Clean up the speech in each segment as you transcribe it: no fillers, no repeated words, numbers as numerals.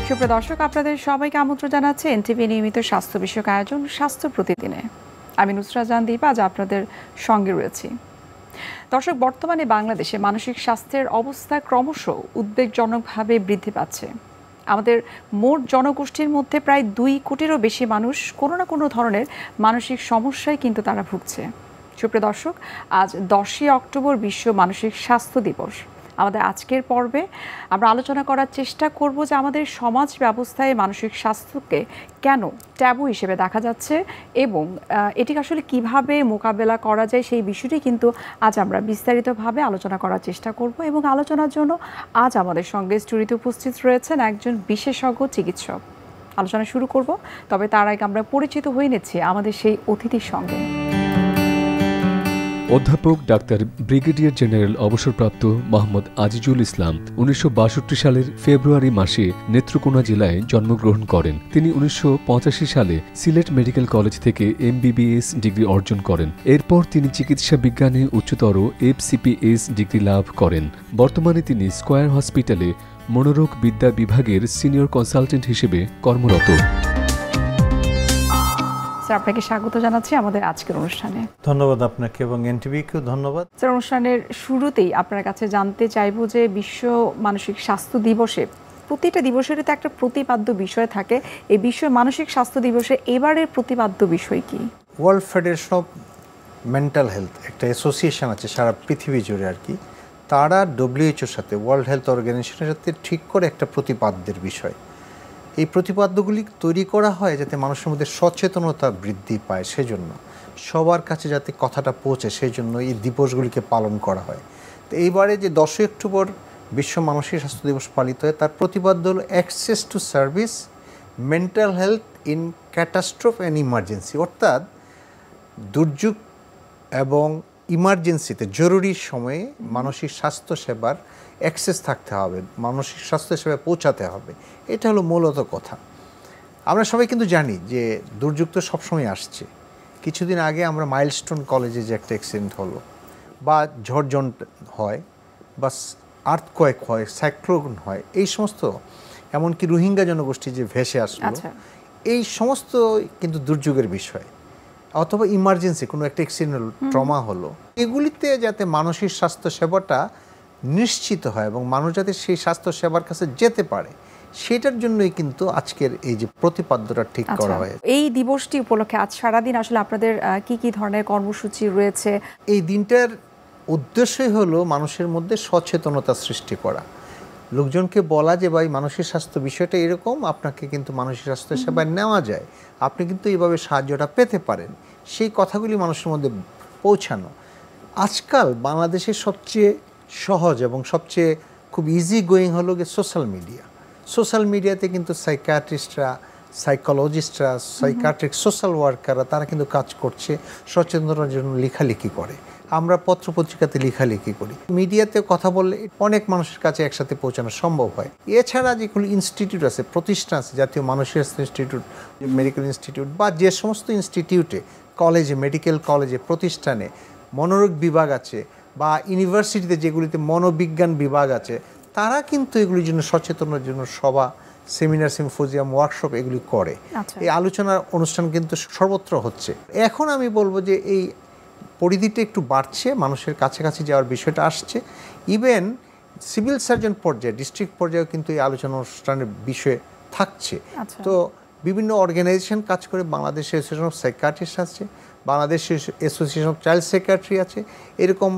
সুপ্রিয় দর্শক, আপনাদের সবাইকে আমন্ত্রণ জানাচ্ছে এনটিভি নিয়মিত স্বাস্থ্য বিষয়ক আয়োজন স্বাস্থ্য প্রতিদিনে। আমি নুসরাত জাহান দীপা আজ আপনাদের সঙ্গে রয়েছি। দর্শক, বর্তমানে বাংলাদেশে মানসিক স্বাস্থ্যের অবস্থা ক্রমশ উদ্বেগজনকভাবে বৃদ্ধি পাচ্ছে। আমাদের মোট জনগোষ্ঠীর মধ্যে প্রায় 2 কোটিরও বেশি মানুষ কোনো না কোনো ধরনের মানসিক সমস্যায় কিন্তু তারা ভুগছে। সুপ্রিয় দর্শক, আজ 10ই অক্টোবর বিশ্ব মানসিক স্বাস্থ্য দিবস। আমাদের আজকের পর্বে আমরা আলোচনা করার চেষ্টা করব যে আমাদের সমাজ ব্যবস্থায় মানসিক স্বাস্থ্যকে কেন ট্যাবু হিসেবে দেখা যাচ্ছে এবং এটিকে আসলে কিভাবে মোকাবেলা করা যায় সেই বিষয়টি কিন্তু আজ আমরা বিস্তারিতভাবে আলোচনা করার চেষ্টা করব। এবং আলোচনার জন্য আজ আমাদের সঙ্গে স্টুডিওতে উপস্থিত রয়েছেন একজন বিশেষজ্ঞ চিকিৎসক। আলোচনা শুরু করব, তবে তার আগে আমরা পরিচিত হয়ে নিচ্ছি আমাদের সেই অতিথির সঙ্গে। অধ্যাপক ডাক্তার ব্রিগেডিয়ার জেনারেল অবসরপ্রাপ্ত মোহাম্মদ আজিজুল ইসলাম 1962 সালের ফেব্রুয়ারি মাসে নেত্রকোনা জেলায় জন্মগ্রহণ করেন। তিনি 1985 সালে সিলেট মেডিকেল কলেজ থেকে MBBS ডিগ্রি অর্জন করেন। এরপর তিনি চিকিৎসা বিজ্ঞানে উচ্চতর FCPS ডিগ্রি লাভ করেন। বর্তমানে তিনি স্কয়ার হসপিটালে মনোরোগ বিদ্যা বিভাগের সিনিয়র কনসালটেন্ট হিসেবে কর্মরত। স্যার, আপনাকে স্বাগত জানাচ্ছি আমাদের আজকের অনুষ্ঠানে। ধন্যবাদ আপনাকে এবং এনটিভিকেও ধন্যবাদ। স্যার, অনুষ্ঠানের শুরুতেই আপনার কাছে জানতে চাইব যে বিশ্ব মানসিক স্বাস্থ্য দিবসে প্রতিটা দিবসের তো একটা প্রতিপাদ্য বিষয় থাকে। এই বিশ্ব মানসিক স্বাস্থ্য দিবসে এবারের প্রতিপাদ্য বিষয় কি? World federation of mental health একটা অ্যাসোসিয়েশন আছে সারা পৃথিবী জুড়ে আর কি, তারা WHO সাথে ওয়ার্ল্ড হেলথ অর্গানাইজেশনের সাথে ঠিক করে একটা প্রতিপাদ্যের বিষয়। এই প্রতিপাদ্যগুলি তৈরি করা হয় যাতে মানুষের মধ্যে সচেতনতা বৃদ্ধি পায়, সেজন্য সবার কাছে যাতে কথাটা পৌঁছে, সেই জন্য এই দিবসগুলিকে পালন করা হয়। তো এইবারে যে 10ই অক্টোবর বিশ্ব মানসিক স্বাস্থ্য দিবস পালিত হয়, তার প্রতিপাদ্য হলো access to service mental health in catastrophe and emergency, অর্থাৎ দুর্যোগ এবং ইমার্জেন্সিতে জরুরি সময়ে মানসিক স্বাস্থ্য সেবার অ্যাক্সেস থাকতে হবে, মানসিক স্বাস্থ্য সেবায় পৌঁছাতে হবে। এটা হলো মূলত কথা। আমরা সবাই কিন্তু জানি যে দুর্যোগ তো সবসময় আসছে। কিছুদিন আগে আমরা মাইলস্টোন কলেজে যে একটা অ্যাক্সিডেন্ট হলো, বা ঝড় হয়, বা আর্থকোয়েক হয়, সাইক্লোন হয়, এই সমস্ত, এমনকি রোহিঙ্গা জনগোষ্ঠী যে ভেসে আসলো, এই সমস্ত কিন্তু দুর্যোগের বিষয়। অথবা ইমার্জেন্সি কোনো একটা অ্যাক্সিডেন্ট হলো, ট্রমা হলো, এগুলিতে যাতে মানসিক স্বাস্থ্য সেবাটা নিশ্চিত হয় এবং মানুষ যাতে সেই স্বাস্থ্য সেবার কাছে যেতে পারে, সেটার জন্যই কিন্তু আজকের এই যে প্রতিপাদ্যটা ঠিক করা হয়। এই দিবসটি উপলক্ষে আজ সারাদিন আসলে আপনাদের কি কি ধরনের কর্মসূচি রয়েছে? এই দিনটার উদ্দেশ্যই হলো মানুষের মধ্যে সচেতনতা সৃষ্টি করা, লোকজনকে বলা যে ভাই মানসিক স্বাস্থ্য বিষয়টা এরকম, আপনাকে কিন্তু মানসিক স্বাস্থ্য সেবায় নেওয়া যায়, আপনি কিন্তু এইভাবে সাহায্যটা পেতে পারেন, সেই কথাগুলি মানুষের মধ্যে পৌঁছানো। আজকাল বাংলাদেশের সবচেয়ে সহজ এবং সবচেয়ে খুব ইজি গোয়িং হলো গিয়ে সোশ্যাল মিডিয়াতে কিন্তু সাইকিয়াট্রিস্টরা, সাইকোলজিস্টরা, সাইকিয়াট্রিক সোশ্যাল ওয়ার্কাররা তারা কিন্তু কাজ করছে, সচেতনতার জন্য লেখালেখি করে, আমরা পত্রপত্রিকাতে লেখালেখি করি, মিডিয়াতে কথা বললে অনেক মানুষের কাছে একসাথে পৌঁছানো সম্ভব হয়। এছাড়া যেগুলো ইনস্টিটিউট আছে, প্রতিষ্ঠান আছে, জাতীয় মানসিক স্বাস্থ্য ইনস্টিটিউট, মেডিকেল ইনস্টিটিউট, বা যে সমস্ত ইনস্টিটিউটে, কলেজে, মেডিকেল কলেজে, প্রতিষ্ঠানে মনোরোগ বিভাগ আছে, বা ইউনিভার্সিটিতে যেগুলিতে মনোবিজ্ঞান বিভাগ আছে, তারা কিন্তু এগুলির জন্য সচেতনের জন্য সভা, সেমিনার, সিম্পোজিয়াম, ওয়ার্কশপ এগুলি করে। এই আলোচনার অনুষ্ঠান কিন্তু সর্বত্র হচ্ছে। এখন আমি বলবো যে এই পরিধিটা একটু বাড়ছে, মানুষের কাছাকাছি যাওয়ার বিষয়টা আসছে। ইভেন সিভিল সার্জন পর্যায়ে, ডিস্ট্রিক্ট পর্যায়েও কিন্তু এই আলোচনা অনুষ্ঠানের বিষয় থাকছে। তো বিভিন্ন অর্গানাইজেশন কাজ করে, বাংলাদেশ অ্যাসোসিয়েশন অফ সাইকিয়াট্রিস্ট আছে, Bangladesh association of child psychiatry আছে, এরকম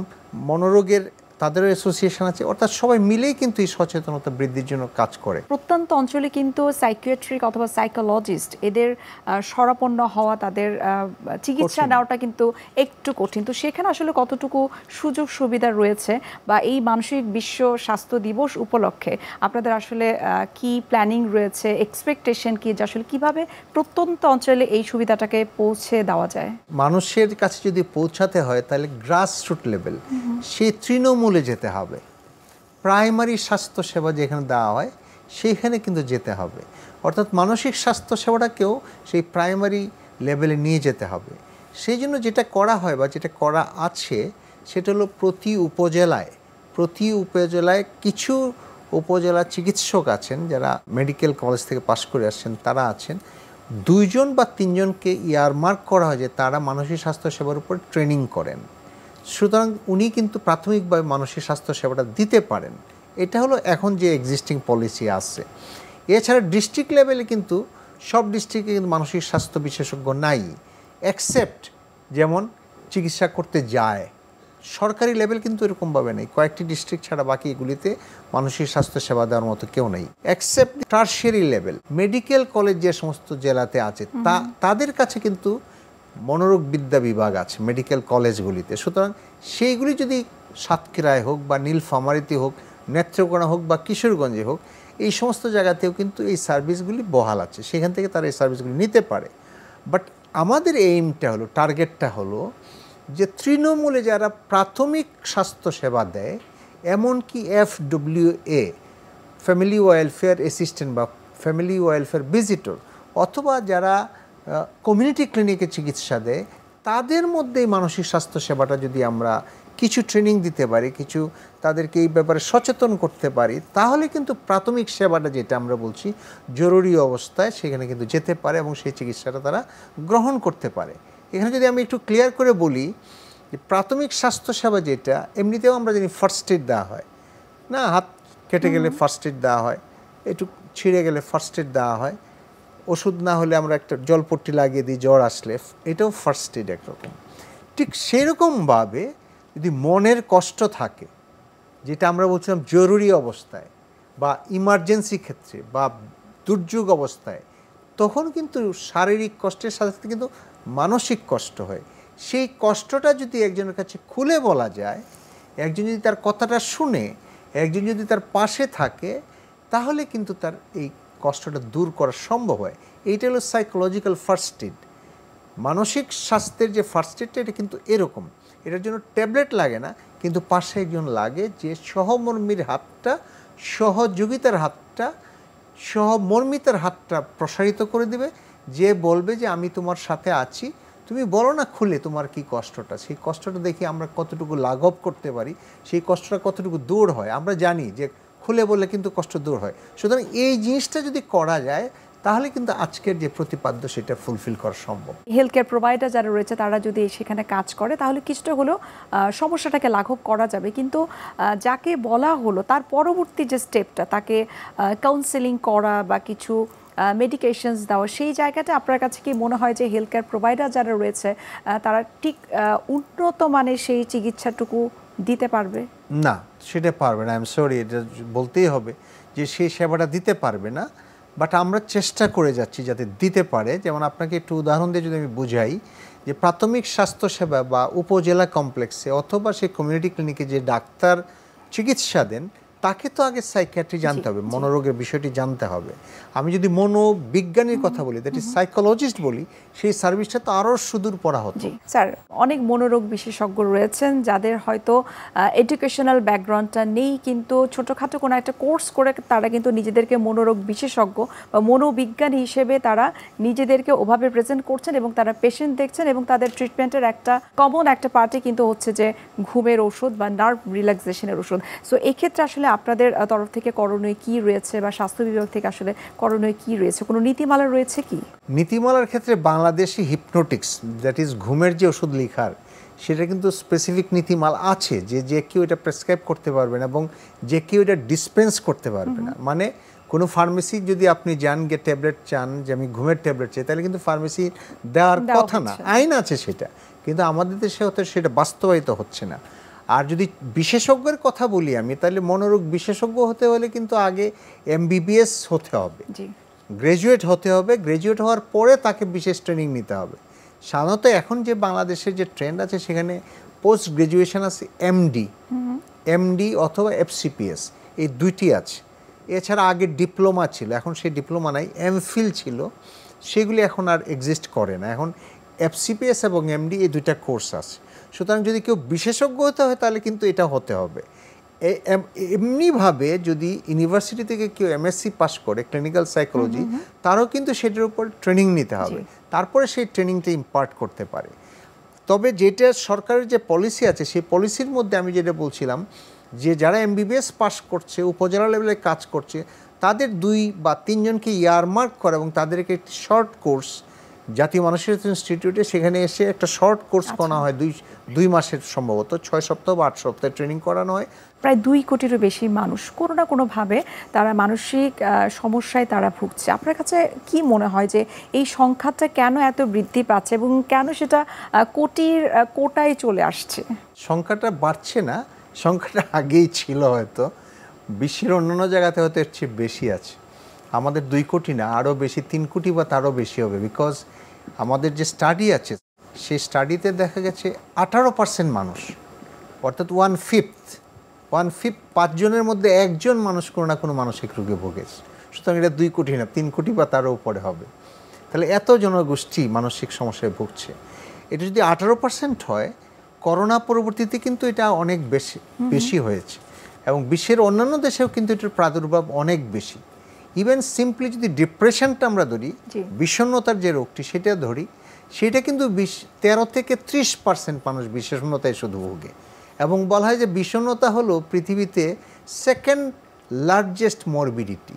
মনোরোগের তাদেরও অ্যাসোসিয়েশন আছে, অর্থাৎ সবাই মিলেই কিন্তু এই সচেতনতা বৃদ্ধির জন্য কাজ করে। প্রত্যন্ত অঞ্চলে কিন্তু সাইকিয়াট্রিক অথবা সাইকোলজিস্ট এদের শরণাপন্ন হওয়া, তাদের চিকিৎসা নেওয়াটা কিন্তু একটু কঠিন। তো সেখানে আসলে কতটুকু সুযোগ সুবিধা রয়েছে, বা এই মানসিক বিশ্ব স্বাস্থ্য দিবস উপলক্ষে আপনাদের আসলে কি প্ল্যানিং রয়েছে, এক্সপেকটেশন কি, যে আসলে কিভাবে প্রত্যন্ত অঞ্চলে এই সুবিধাটাকে পৌঁছে দেওয়া যায়? মানুষের কাছে যদি পৌঁছাতে হয় তাহলে গ্রাসরুট লেভেল, সেই তৃণমূলে যেতে হবে। প্রাইমারি স্বাস্থ্য সেবা যেখানে দেওয়া হয় সেইখানে কিন্তু যেতে হবে, অর্থাৎ মানসিক স্বাস্থ্য সেবাটাকেও সেই প্রাইমারি লেভেলে নিয়ে যেতে হবে। সেই জন্য যেটা করা হয় বা যেটা করা আছে সেটা হলো প্রতি উপজেলায় কিছু উপজেলা চিকিৎসক আছেন যারা মেডিকেল কলেজ থেকে পাশ করে আসছেন, তারা আছেন, 2 জন বা 3 জনকে ইয়ারমার্ক করা হয় যে তারা মানসিক স্বাস্থ্য সেবার উপর ট্রেনিং করেন। সুতরাং উনি কিন্তু প্রাথমিকভাবে মানসিক স্বাস্থ্য সেবাটা দিতে পারেন। এটা হলো এখন যে এক্সিস্টিং পলিসি আছে। এছাড়া ডিস্ট্রিক্ট লেভেলে কিন্তু সব ডিস্ট্রিক্টে কিন্তু মানসিক স্বাস্থ্য বিশেষজ্ঞ নাই, এক্সেপ্ট যেমন চিকিৎসা করতে যায়। সরকারি লেভেল কিন্তু এরকমভাবে নেই, কয়েকটি ডিস্ট্রিক্ট ছাড়া বাকি এগুলিতে মানসিক স্বাস্থ্য সেবা দেওয়ার মতো কেউ নেই, except tertiary level. Medical college যে সমস্ত জেলাতে আছে তাদের কাছে কিন্তু মনোরোগ বিদ্যা বিভাগ আছে মেডিকেল কলেজগুলিতে। সুতরাং সেইগুলি যদি সাতক্ষীরায় হোক বা নীলফামারীতে হোক, নেত্রকোনা হোক বা কিশোরগঞ্জে হোক, এই সমস্ত জায়গাতেও কিন্তু এই সার্ভিসগুলি বহাল আছে, সেখান থেকে তারা এই সার্ভিসগুলি নিতে পারে। বাট আমাদের এইমটা হলো, টার্গেটটা হলো যে তৃণমূলে যারা প্রাথমিক স্বাস্থ্য সেবা দেয়, এমনকি FWA ফ্যামিলি ওয়েলফেয়ার অ্যাসিস্ট্যান্ট বা ফ্যামিলি ওয়েলফেয়ার ভিজিটর, অথবা যারা কমিউনিটি ক্লিনিকে চিকিৎসা দেয়, তাদের মধ্যে এই মানসিক স্বাস্থ্য সেবাটা যদি আমরা কিছু ট্রেনিং দিতে পারি, কিছু তাদেরকে এই ব্যাপারে সচেতন করতে পারি, তাহলে কিন্তু প্রাথমিক সেবাটা যেটা আমরা বলছি জরুরি অবস্থায়, সেখানে কিন্তু যেতে পারে এবং সেই চিকিৎসাটা তারা গ্রহণ করতে পারে। এখানে যদি আমি একটু ক্লিয়ার করে বলি যে প্রাথমিক স্বাস্থ্যসেবা যেটা, এমনিতেও আমরা জানি ফার্স্ট এড দেওয়া হয় না, হাত কেটে গেলে ফার্স্ট এড দেওয়া হয়, একটু ছিঁড়ে গেলে ফার্স্ট এড দেওয়া হয়, ওষুধ না হলে আমরা একটা জলপট্টি লাগিয়ে দিই জ্বর আসলে, এটাও ফার্স্ট এড একরকম। ঠিক সেরকমভাবে যদি মনের কষ্ট থাকে, যেটা আমরা বলছিলাম জরুরি অবস্থায় বা ইমার্জেন্সি ক্ষেত্রে বা দুর্যোগ অবস্থায়, তখন কিন্তু শারীরিক কষ্টের সাথে সাথে কিন্তু মানসিক কষ্ট হয়। সেই কষ্টটা যদি একজনের কাছে খুলে বলা যায়, একজন যদি তার কথাটা শুনে, একজন যদি তার পাশে থাকে, তাহলে কিন্তু তার এই কষ্টটা দূর করা সম্ভব হয়। এইটা হলো সাইকোলজিক্যাল ফার্স্ট এড। মানসিক স্বাস্থ্যের যে ফার্স্ট এডটা, এটা কিন্তু এরকম, এটার জন্য ট্যাবলেট লাগে না, কিন্তু পাশে একজন লাগে যে সহমর্মীর হাতটা, সহযোগিতার হাতটা, সহমর্মিতার হাতটা প্রসারিত করে দেবে, যে বলবে যে আমি তোমার সাথে আছি, তুমি বলো না খুলে তোমার কি কষ্টটা, সেই কষ্টটা দেখি আমরা কতটুকু লাঘব করতে পারি, সেই কষ্টটা কতটুকু দূর হয়। আমরা জানি যে খুলে বললে কিন্তু কষ্ট দূর হয়। সুতরাং এই জিনিসটা যদি করা যায়, তাহলে কিন্তু আজকের যে প্রতিপাদ্য সেটা ফুলফিল করা সম্ভব। হেলথ কেয়ার প্রোভাইডার যারা রয়েছে তারা যদি সেখানে কাজ করে, তাহলে কিছুটা হলেও সমস্যাটাকে লাঘব করা যাবে। কিন্তু যাকে বলা হলো তার পরবর্তী যে স্টেপটা, তাকে কাউন্সেলিং করা বা কিছু মেডিকেশনস দেওয়া, সেই জায়গাটা আপনার কাছে কি মনে হয় যে হেলথ কেয়ার প্রোভাইডার যারা রয়েছে তারা ঠিক উন্নত মানের সেই চিকিৎসাটুকু দিতে পারবে? না, সেটা পারবে না। আই এম সরি, এটা বলতেই হবে যে সেই সেবাটা দিতে পারবে না। বাট আমরা চেষ্টা করে যাচ্ছি যাতে দিতে পারে। যেমন আপনাকে একটু উদাহরণ দিয়ে যদি আমি বুঝাই, যে প্রাথমিক স্বাস্থ্যসেবা বা উপজেলা কমপ্লেক্সে অথবা সেই কমিউনিটি ক্লিনিকে যে ডাক্তার চিকিৎসা দেন, তাকে তো আগে সাইকিয়াট্রি জানতে হবে, মনোরোগের বিষয়টি জানতে হবে। আমি যদি মনোবিজ্ঞানীর কথা বলি, দ্যাট ইজ সাইকোলজিস্ট বলি, সেই সার্ভিসটা তো আরও সুদূর পড়া হতো। স্যার, অনেক মনোরোগ বিশেষজ্ঞ রয়েছেন যাদের হয়তো এডুকেশনাল ব্যাকগ্রাউন্ডটা নেই, কিন্তু ছোটোখাটো কোনো একটা কোর্স করে তারা কিন্তু নিজেদেরকে মনোরোগ বিশেষজ্ঞ বা মনোবিজ্ঞানী হিসেবে তারা নিজেদেরকে ওভাবে প্রেজেন্ট করছেন এবং তারা পেশেন্ট দেখছেন, এবং তাদের ট্রিটমেন্টের একটা কমন একটা পার্টি কিন্তু হচ্ছে যে ঘুমের ওষুধ বা নার্ভ রিল্যাক্সেশনের ওষুধ। সো এক্ষেত্রে আসলে আপনাদের তরফ থেকে করণীয় কি রয়েছে বা স্বাস্থ্য বিভাগ থেকে আসলে করণীয় কি রয়েছে? কোনো নীতিমালা রয়েছে কি? নীতিমালার ক্ষেত্রে বাংলাদেশি হিপনোটিক্স, দ্যাট ইজ ঘুমের যে ওষুধ লেখার, সেটা কিন্তু স্পেসিফিক নীতিমালা আছে যে যে কেউ এটা প্রেসক্রাইব করতে পারবে না এবং যে কেউ এটা ডিসপেন্স করতে পারবে না। মানে কোনো ফার্মেসি যদি আপনি যান, গিয়ে ট্যাবলেট চান, যে আমি ঘুমের ট্যাবলেট চাই, তাহলে কিন্তু ফার্মেসি দেওয়ার কথা না, আইন আছে সেটা, কিন্তু আমাদের দেশে হয়তো সেটা বাস্তবায়িত হচ্ছে না। আর যদি বিশেষজ্ঞের কথা বলি আমি, তাহলে মনোরোগ বিশেষজ্ঞ হতে হলে কিন্তু আগে MBBS হতে হবে, গ্র্যাজুয়েট হতে হবে। গ্র্যাজুয়েট হওয়ার পরে তাকে বিশেষ ট্রেনিং নিতে হবে। সাধারণত এখন যে বাংলাদেশের যে ট্রেন্ড আছে, সেখানে পোস্ট গ্র্যাজুয়েশন আছে MD অথবা FCPS, এই দুইটি আছে। এছাড়া আগে ডিপ্লোমা ছিল, এখন সেই ডিপ্লোমা নাই, MPhil ছিল, সেগুলি এখন আর এক্সিস্ট করে না। এখন FCPS এবং MD এই দুইটা কোর্স আছে। সুতরাং যদি কেউ বিশেষজ্ঞ হতে হয়, তাহলে কিন্তু এটা হতে হবে। এমনিভাবে যদি ইউনিভার্সিটি থেকে কেউ MSc পাস করে ক্লিনিক্যাল সাইকোলজি, তারও কিন্তু সেটার উপর ট্রেনিং নিতে হবে, তারপরে সেই ট্রেনিংটা ইম্পার্ট করতে পারে। তবে যেটা সরকারের যে পলিসি আছে, সেই পলিসির মধ্যে আমি যেটা বলছিলাম যে যারা এমবিবিএস পাস করছে, উপজেলা লেভেলে কাজ করছে, তাদের 2 বা 3 জনকে ইয়ারমার্ক করা এবং তাদেরকে একটি শর্ট কোর্স জাতীয় মানসিক ইনস্টিটিউটে সেখানে এসে একটা শর্ট কোর্স করানো হয় 2 মাসের, সম্ভবত 6 সপ্তাহ বা 8 সপ্তাহ ট্রেনিং করানো হয়। প্রায় 2 কোটিরও বেশি মানুষ কোনো না কোনোভাবে তারা মানসিক সমস্যায় তারা ভুগছে। আপনার কাছে কি মনে হয় যে এই সংখ্যাটা কেন এত বৃদ্ধি পাচ্ছে এবং কেন সেটা কোটির কোটায় চলে আসছে? সংখ্যাটা বাড়ছে না, সংখ্যাটা আগেই ছিল, হয়তো বিশ্বের অন্যান্য জায়গাতে হয়তো এর চেয়ে বেশি আছে। আমাদের 2 কোটি না, আরও বেশি, 3 কোটি বা তারও বেশি হবে। বিকজ আমাদের যে স্টাডি আছে সেই স্টাডিতে দেখা গেছে 18% মানুষ, অর্থাৎ 1/5 5 জনের মধ্যে 1 জন মানুষ কোনো না কোনো মানসিক রোগে ভোগেছে। সুতরাং এটা 2 কোটি না, 3 কোটি বা তারও উপরে হবে। তাহলে এত জনগোষ্ঠী মানসিক সমস্যায় ভুগছে। এটা যদি 18% হয়, করোনা পরবর্তীতে কিন্তু এটা অনেক বেশি হয়েছে এবং বিশ্বের অন্যান্য দেশেও কিন্তু এটার প্রাদুর্ভাব অনেক বেশি। ইভেন সিম্পলি যদি ডিপ্রেশনটা আমরা ধরি, বিষণ্ণতার যে রোগটি সেটা ধরি, সেটা কিন্তু 13 থেকে 30% মানুষ বিষণ্ণতায় শুধু ভোগে। এবং বলা হয় যে বিষণ্ণতা হলো পৃথিবীতে 2nd লার্জেস্ট মরবিডিটি।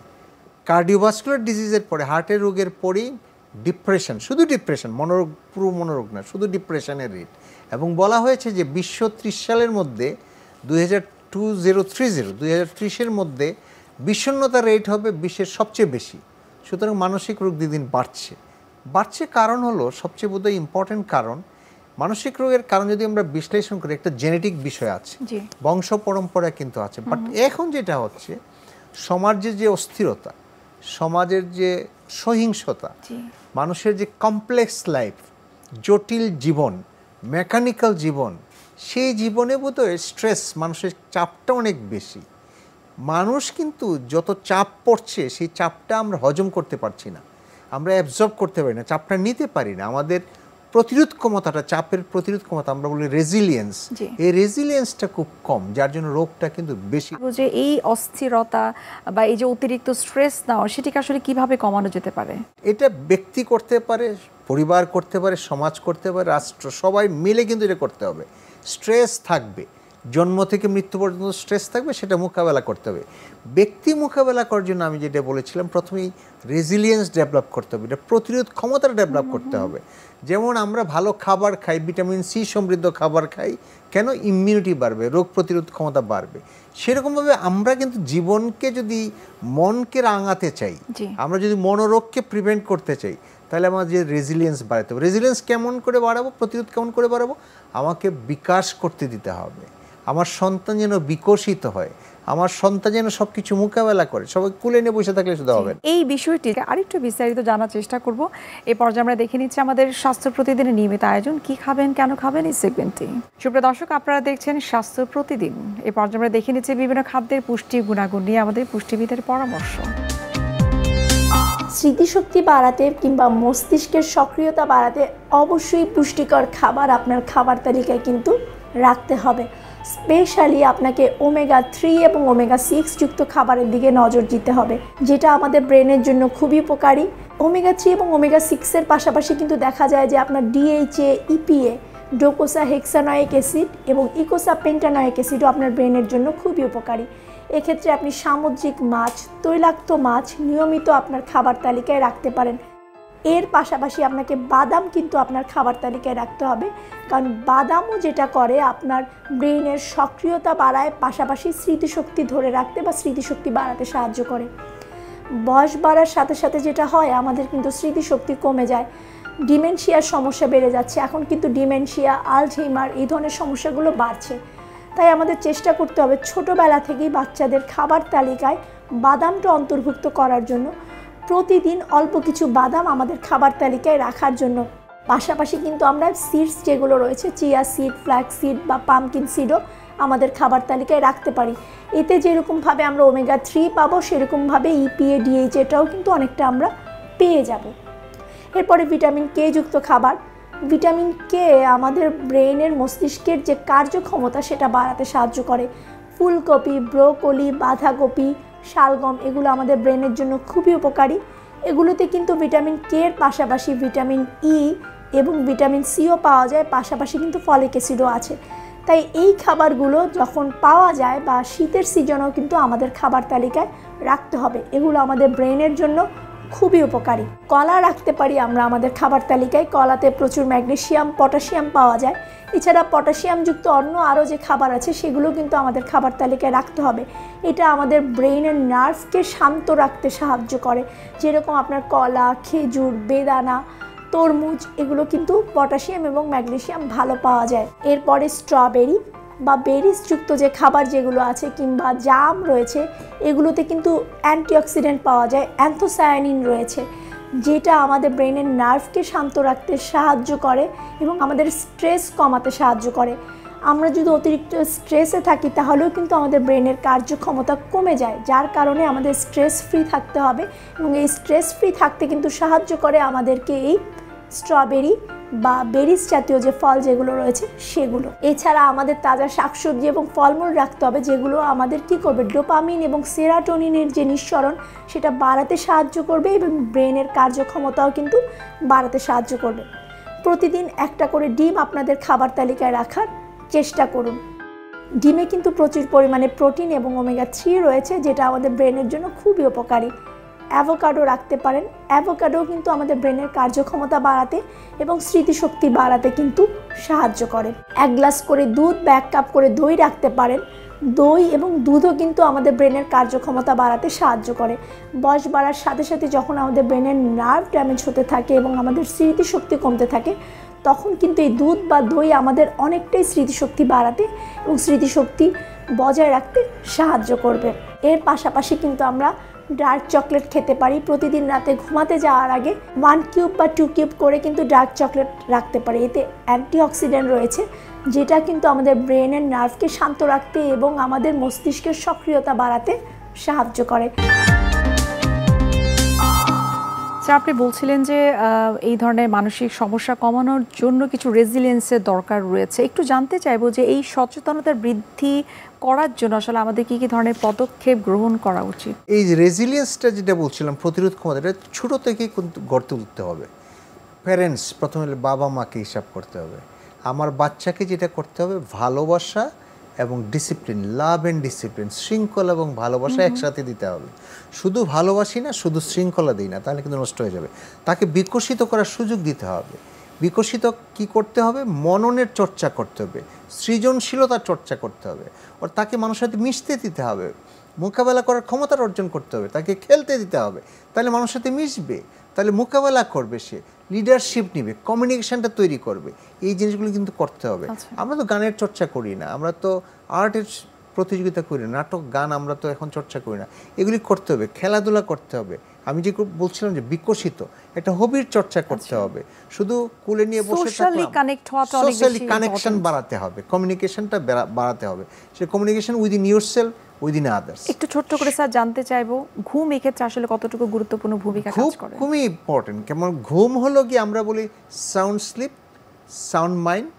কার্ডিওভাস্কুলার ডিজিজের পরে, হার্টের রোগের পরেই ডিপ্রেশন, শুধু ডিপ্রেশন, মনোরোগ, পুরো মনোরোগ না, শুধু ডিপ্রেশনের রেট। এবং বলা হয়েছে যে 2030 সালের মধ্যে 2030 মধ্যে বিষণ্ণতার রেট হবে বিশ্বের সবচেয়ে বেশি। সুতরাং মানসিক রোগ দিন বাড়ছে। কারণ হলো সবচেয়ে বোধহয় ইম্পর্টেন্ট কারণ, মানসিক রোগের কারণ যদি আমরা বিশ্লেষণ করি, একটা জেনেটিক বিষয় আছে, বংশ পরম্পরা কিন্তু আছে। বাট এখন যেটা হচ্ছে, সমাজের যে অস্থিরতা, সমাজের যে সহিংসতা, মানুষের যে কমপ্লেক্স লাইফ, জটিল জীবন, মেকানিক্যাল জীবন, সেই জীবনে বোধহয় স্ট্রেস, মানুষের চাপটা অনেক বেশি। মানুষ কিন্তু যত চাপ পড়ছে, সেই চাপটা আমরা হজম করতে পারছি না, আমরা অ্যাবজর্ব করতে পারি না, চাপটা নিতে পারি না। আমাদের প্রতিরোধ ক্ষমতাটা, চাপের প্রতিরোধ ক্ষমতা, আমরা বলি রেজিলিয়েন্স, এই রেজিলিয়েন্সটা খুব কম, যার জন্য রোগটা কিন্তু বেশি। যে এই অস্থিরতা বা এই যে অতিরিক্ত স্ট্রেস নাও, সেটাকে আসলে কিভাবে কমানো যেতে পারে? এটা ব্যক্তি করতে পারে, পরিবার করতে পারে, সমাজ করতে পারে, রাষ্ট্র, সবাই মিলে কিন্তু এটা করতে হবে। স্ট্রেস থাকবে, জন্ম থেকে মৃত্যু পর্যন্ত স্ট্রেস থাকবে, সেটা মোকাবেলা করতে হবে। ব্যক্তি মোকাবেলা করার জন্য আমি যেটা বলেছিলাম, প্রথমেই রেজিলিয়েন্স ডেভেলপ করতে হবে, এটা প্রতিরোধ ক্ষমতাটা ডেভেলপ করতে হবে। যেমন আমরা ভালো খাবার খাই, ভিটামিন সি সমৃদ্ধ খাবার খাই, কেন? ইমিউনিটি বাড়বে, রোগ প্রতিরোধ ক্ষমতা বাড়বে। সেরকমভাবে আমরা কিন্তু জীবনকে, যদি মনকে রাঙাতে চাই, আমরা যদি মনোরোগকে প্রিভেন্ট করতে চাই, তাহলে আমার যে রেজিলিয়েন্স বাড়াতে হবে। রেজিলিয়েন্স কেমন করে বাড়াবো, প্রতিরোধ কেমন করে বাড়াবো? আমাকে বিকাশ করতে দিতে হবে। আমার সন্তান যেন বিকশিত হয়, আমার সন্তান যেন সব কিছু মোকাবেলা করে, সবাই কুলে নিয়ে বসে থাকলে শুধু হবে। এই বিষয়টিকে আরেকটু বিস্তারিত জানার চেষ্টা করব। এই পর্যায়ে আমরা দেখে নিচ্ছি আমাদের স্বাস্থ্য প্রতিদিনের নিয়মিত আয়োজন, কি খাবেন কেন খাবেন, এই সেগমেন্টটি। সুপ্রিয় দর্শক, আপনারা দেখছেন স্বাস্থ্য প্রতিদিন। এই পর্যায়ে আমরা দেখে নিচ্ছি বিভিন্ন খাদ্যের পুষ্টি গুণাগুণ নিয়ে আমাদের পুষ্টিবিদের পরামর্শ। স্মৃতিশক্তি বাড়াতে কিংবা মস্তিষ্কের সক্রিয়তা বাড়াতে অবশ্যই পুষ্টিকর খাবার আপনার খাবার তালিকায় কিন্তু রাখতে হবে। স্পেশালি আপনাকে ওমেগা 3 এবং ওমেগা 6 যুক্ত খাবারের দিকে নজর দিতে হবে, যেটা আমাদের ব্রেনের জন্য খুবই উপকারী। ওমেগা 3 এবং ওমেগা 6-এর পাশাপাশি কিন্তু দেখা যায় যে আপনার DHA, EPA, ডোকোসা হেক্সানয়িক অ্যাসিড এবং ইকোসা পেন্টানয়িক অ্যাসিডও আপনার ব্রেনের জন্য খুবই উপকারী। এক্ষেত্রে আপনি সামুদ্রিক মাছ, তৈলাক্ত মাছ নিয়মিত আপনার খাবার তালিকায় রাখতে পারেন। এর পাশাপাশি আপনাকে বাদাম কিন্তু আপনার খাবার তালিকায় রাখতে হবে, কারণ বাদামও যেটা করে আপনার ব্রেনের সক্রিয়তা বাড়ায়, পাশাপাশি স্মৃতিশক্তি ধরে রাখতে বা স্মৃতিশক্তি বাড়াতে সাহায্য করে। বয়স বাড়ার সাথে সাথে যেটা হয়, আমাদের কিন্তু স্মৃতিশক্তি কমে যায়, ডিমেনশিয়ার সমস্যা বেড়ে যাচ্ছে। এখন কিন্তু ডিমেনশিয়া, আলঝেইমার এই ধরনের সমস্যাগুলো বাড়ছে। তাই আমাদের চেষ্টা করতে হবে ছোটোবেলা থেকেই বাচ্চাদের খাবার তালিকায় বাদামটা অন্তর্ভুক্ত করার জন্য, প্রতিদিন অল্প কিছু বাদাম আমাদের খাবার তালিকায় রাখার জন্য। পাশাপাশি কিন্তু আমরা সিডস যেগুলো রয়েছে, চিয়া সিড, ফ্ল্যাক্স সিড বা পামকিন সিডও আমাদের খাবার তালিকায় রাখতে পারি। এতে যেরকমভাবে আমরা ওমেগা 3 পাবো, সেরকমভাবে EPA, DHAটাও কিন্তু অনেকটা আমরা পেয়ে যাব। এরপরে ভিটামিন কে যুক্ত খাবার। ভিটামিন কে আমাদের ব্রেনের, মস্তিষ্কের যে কার্যক্ষমতা সেটা বাড়াতে সাহায্য করে। ফুলকপি, ব্রোকলি, বাঁধাকপি, শালগম এগুলো আমাদের ব্রেনের জন্য খুবই উপকারী। এগুলোতে কিন্তু ভিটামিন কে এর পাশাপাশি ভিটামিন ই এবং ভিটামিন সিও পাওয়া যায়, পাশাপাশি কিন্তু ফলিক অ্যাসিডও আছে। তাই এই খাবারগুলো যখন পাওয়া যায় বা শীতের সিজনেও কিন্তু আমাদের খাবার তালিকায় রাখতে হবে। এগুলো আমাদের ব্রেনের জন্য খুবই উপকারী। কলা রাখতে পারি আমরা আমাদের খাবার তালিকায়। কলাতে প্রচুর ম্যাগনেসিয়াম, পটাশিয়াম পাওয়া যায়। এছাড়া পটাশিয়ামযুক্ত অন্য আরও যে খাবার আছে সেগুলো কিন্তু আমাদের খাবার তালিকায় রাখতে হবে। এটা আমাদের ব্রেনের নার্ভকে শান্ত রাখতে সাহায্য করে। যেরকম আপনার কলা, খেজুর, বেদানা, তরমুজ, এগুলো কিন্তু পটাশিয়াম এবং ম্যাগনেসিয়াম ভালো পাওয়া যায়। এরপরে স্ট্রবেরি বা বেরিজযুক্ত যে খাবার যেগুলো আছে কিংবা জাম রয়েছে, এগুলোতে কিন্তু অ্যান্টিঅক্সিডেন্ট পাওয়া যায়, অ্যান্থোসায়ানিন রয়েছে, যেটা আমাদের ব্রেনের নার্ভকে শান্ত রাখতে সাহায্য করে এবং আমাদের স্ট্রেস কমাতে সাহায্য করে। আমরা যদি অতিরিক্ত স্ট্রেসে থাকি তাহলেও কিন্তু আমাদের ব্রেনের কার্যক্ষমতা কমে যায়, যার কারণে আমাদের স্ট্রেস ফ্রি থাকতে হবে এবং এই স্ট্রেস ফ্রি থাকতে কিন্তু সাহায্য করে আমাদেরকে এই স্ট্রবেরি বা বেরিজ জাতীয় যে ফল যেগুলো রয়েছে সেগুলো। এছাড়া আমাদের তাজা শাকসবজি এবং ফলমূল রাখতে হবে, যেগুলো আমাদের কী করবে, ডোপামিন এবং সেরাটোনিনের যে নিঃসরণ সেটা বাড়াতে সাহায্য করবে এবং ব্রেনের কার্যক্ষমতাও কিন্তু বাড়াতে সাহায্য করবে। প্রতিদিন একটা করে ডিম আপনাদের খাবার তালিকায় রাখার চেষ্টা করুন। ডিমে কিন্তু প্রচুর পরিমাণে প্রোটিন এবং ওমেগা 3 রয়েছে, যেটা আমাদের ব্রেনের জন্য খুবই উপকারী। অ্যাভোকাডো রাখতে পারেন। অ্যাভোকাডো কিন্তু আমাদের ব্রেনের কার্যক্ষমতা বাড়াতে এবং স্মৃতিশক্তি বাড়াতে কিন্তু সাহায্য করে। 1 গ্লাস করে দুধ বা 1 কাপ করে দই রাখতে পারেন। দই এবং দুধও কিন্তু আমাদের ব্রেনের কার্যক্ষমতা বাড়াতে সাহায্য করে। বয়স বাড়ার সাথে সাথে যখন আমাদের ব্রেনের নার্ভ ড্যামেজ হতে থাকে এবং আমাদের স্মৃতিশক্তি কমতে থাকে, তখন কিন্তু এই দুধ বা দই আমাদের অনেকটাই স্মৃতিশক্তি বাড়াতে এবং স্মৃতিশক্তি বজায় রাখতে সাহায্য করবে। এর পাশাপাশি কিন্তু আমরা ডার্ক চকলেট খেতে পারি। প্রতিদিন রাতে ঘুমাতে যাওয়ার আগে 1 কিউব বা 2 কিউব করে কিন্তু ডার্ক চকলেট রাখতে পারি। এতে অ্যান্টিঅক্সিডেন্ট রয়েছে, যেটা কিন্তু আমাদের ব্রেনের নার্ভকে শান্ত রাখতে এবং আমাদের মস্তিষ্কের সক্রিয়তা বাড়াতে সাহায্য করে। আপনি বলছিলেন যে এই ধরনের মানসিক সমস্যা কমানোর জন্য কিছু রেজিলিয়েন্সের দরকার রয়েছে। একটু জানতে চাইবো যে এই সচেতনতা বৃদ্ধি করার জন্য আসলে আমাদের কি কি ধরনের পদক্ষেপ গ্রহণ করা উচিত? এই যে রেজিলিয়েন্সটা যেটা বলছিলাম, প্রতিরোধ ক্ষমতা, এটা ছোটো থেকেই কিন্তু গড়ে তুলতে হবে। প্যারেন্টস প্রথমে বাবা মাকে হিসাব করতে হবে। আমার বাচ্চাকে যেটা করতে হবে, ভালোবাসা এবং ডিসিপ্লিন, লাভ অ্যান্ড ডিসিপ্লিন, শৃঙ্খলা এবং ভালোবাসা একসাথে দিতে হবে। শুধু ভালোবাসি না, শুধু শৃঙ্খলা দিই না, তাহলে কিন্তু নষ্ট হয়ে যাবে। তাকে বিকশিত করার সুযোগ দিতে হবে। বিকশিত কি করতে হবে? মননের চর্চা করতে হবে, সৃজনশীলতার চর্চা করতে হবে, আর তাকে মানুষের সাথে মিশতে দিতে হবে, মোকাবেলা করার ক্ষমতা অর্জন করতে হবে, তাকে খেলতে দিতে হবে, তাহলে মানুষের সাথে মিশবে, তাহলে মোকাবেলা করবে, সে লিডারশিপ নিবে, কমিউনিকেশনটা তৈরি করবে। এই জিনিসগুলো কিন্তু করতে হবে। আমরা তো গানের চর্চা করি না, আমরা তো আর্টের প্রতিযোগিতা করি না, নাটক, গান আমরা তো এখন চর্চা করি না। এগুলি করতে হবে, খেলাধুলা করতে হবে। আমি যে বলছিলাম যে বিকশিত একটা হবির চর্চা করতে হবে। শুধু কোলে নিয়ে বসে সোশ্যালি কানেকশন বাড়াতে হবে, কমিউনিকেশনটা বাড়াতে হবে। সে communication within yourself, within others. একটু ছোট্ট করে স্যার জানতে চাইবো, ঘুম এক্ষেত্রে আসলে কতটুকু গুরুত্বপূর্ণ ভূমিকা কাজ করে? খুবই ইম্পর্টেন্ট। কেমন ঘুম হলো কি আমরা বলি sound sleep, sound mind,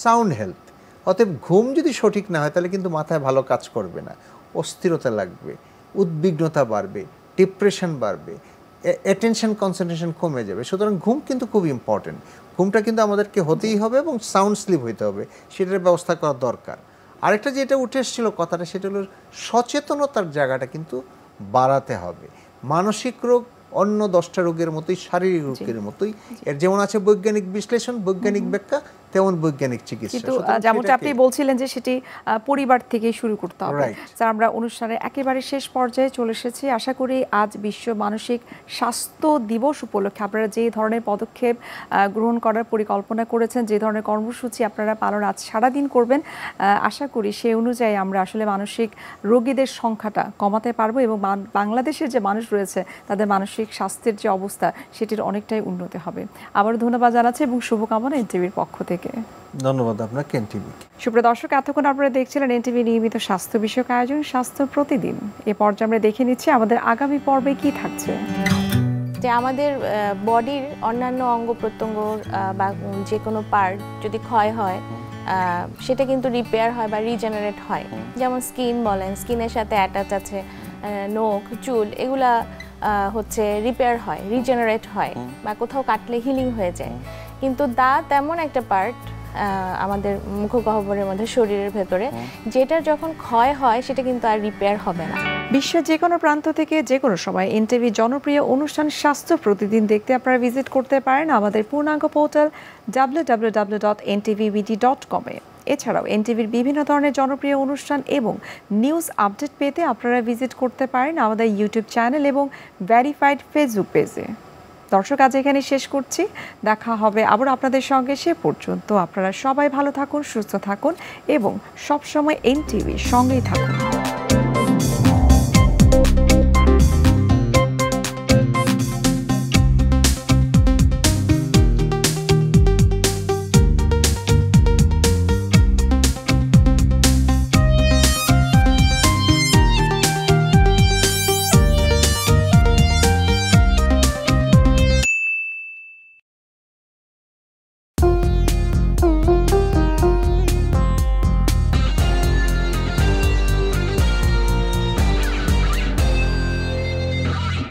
sound health. অতএব ঘুম যদি সঠিক না হয় তাহলে কিন্তু মাথায় ভালো কাজ করবে না, অস্থিরতা লাগবে, উদ্বিগ্নতা বাড়বে, ডিপ্রেশন বাড়বে, অ্যাটেনশন কনসেন্ট্রেশন কমে যাবে। সুতরাং ঘুম কিন্তু খুব ইম্পর্টেন্ট। ঘুমটা কিন্তু আমাদেরকে হতেই হবে এবং সাউন্ড স্লিপ হইতে হবে, সেটার ব্যবস্থা করা দরকার। আরেকটা যেটা উঠে এসেছিল কথাটা, সেটা হলো সচেতনতার জায়গাটা কিন্তু বাড়াতে হবে। মানসিক রোগ অন্য 10টা রোগের মতোই, শারীরিক রোগের মতোই, এর যেমন আছে বৈজ্ঞানিক বিশ্লেষণ, বৈজ্ঞানিক ব্যাখ্যা, তেমন বৈজ্ঞানিক চিকিৎসা। কিন্তু যেমনটা আপনি বলছিলেন যে সেটি পরিবার থেকেই শুরু করতে হবে। স্যার, আমরা অনুষ্ঠানের একেবারে শেষ পর্যায়ে চলে এসেছি। আশা করি আজ বিশ্ব মানসিক স্বাস্থ্য দিবস উপলক্ষে আপনারা যে ধরনের পদক্ষেপ গ্রহণ করার পরিকল্পনা করেছেন, যে ধরনের কর্মসূচি আপনারা পালন আজ সারাদিন করবেন, আশা করি সেই অনুযায়ী আমরা আসলে মানসিক রোগীদের সংখ্যাটা কমাতে পারবো এবং বাংলাদেশের যে মানুষ রয়েছে তাদের মানসিক স্বাস্থ্যের যে অবস্থা সেটির অনেকটাই উন্নতি হবে। আবারও ধন্যবাদ জানাচ্ছি এবং শুভকামনা এনটিভির পক্ষ থেকে। ধন্যবাদ আপনাকে এনটিভি। সুপ্রিয় দর্শক, এতক্ষণ আপনারা দেখছিলেন এনটিভি নিয়মিত স্বাস্থ্য বিষয়ক আয়োজন স্বাস্থ্য প্রতিদিন। এ পর্যায়ে আমরা দেখে নিচ্ছি আমাদের আগামী পর্বে কি থাকছে। যে আমাদের বডির অন্যান্য অঙ্গ প্রত্যঙ্গ বা যে কোনো পার্ট যদি ক্ষয় হয় সেটা কিন্তু রিপেয়ার হয় বা রিজেনারেট হয়। যেমন স্কিন বলেন, স্কিনের সাথে অ্যাটাচ আছে নখ, চুল, এগুলা হচ্ছে রিপেয়ার হয়, রিজেনারেট হয় বা কোথাও কাটলে হিলিং হয়ে যায়। কিন্তু দাঁত এমন একটা পার্ট আমাদের মুখগহ্বরের মধ্যে শরীরের ভেতরে, যেটা যখন ক্ষয় হয় সেটা কিন্তু আর রিপেয়ার হবে না। বিশ্বের যে কোনো প্রান্ত থেকে যে কোনো সময় এনটিভি জনপ্রিয় অনুষ্ঠান স্বাস্থ্য প্রতিদিন দেখতে আপনারা ভিজিট করতে পারেন আমাদের পূর্ণাঙ্গ পোর্টাল www.ntvbd.com এ। এছাড়াও এনটিভির বিভিন্ন ধরনের জনপ্রিয় অনুষ্ঠান এবং নিউজ আপডেট পেতে আপনারা ভিজিট করতে পারেন আমাদের ইউটিউব চ্যানেল এবং ভেরিফাইড ফেসবুক পেজে। দর্শক, আজ এখানে শেষ করছি, দেখা হবে আবার আপনাদের সঙ্গে। সে পর্যন্ত আপনারা সবাই ভালো থাকুন, সুস্থ থাকুন এবং সবসময় এনটিভির সঙ্গেই থাকুন।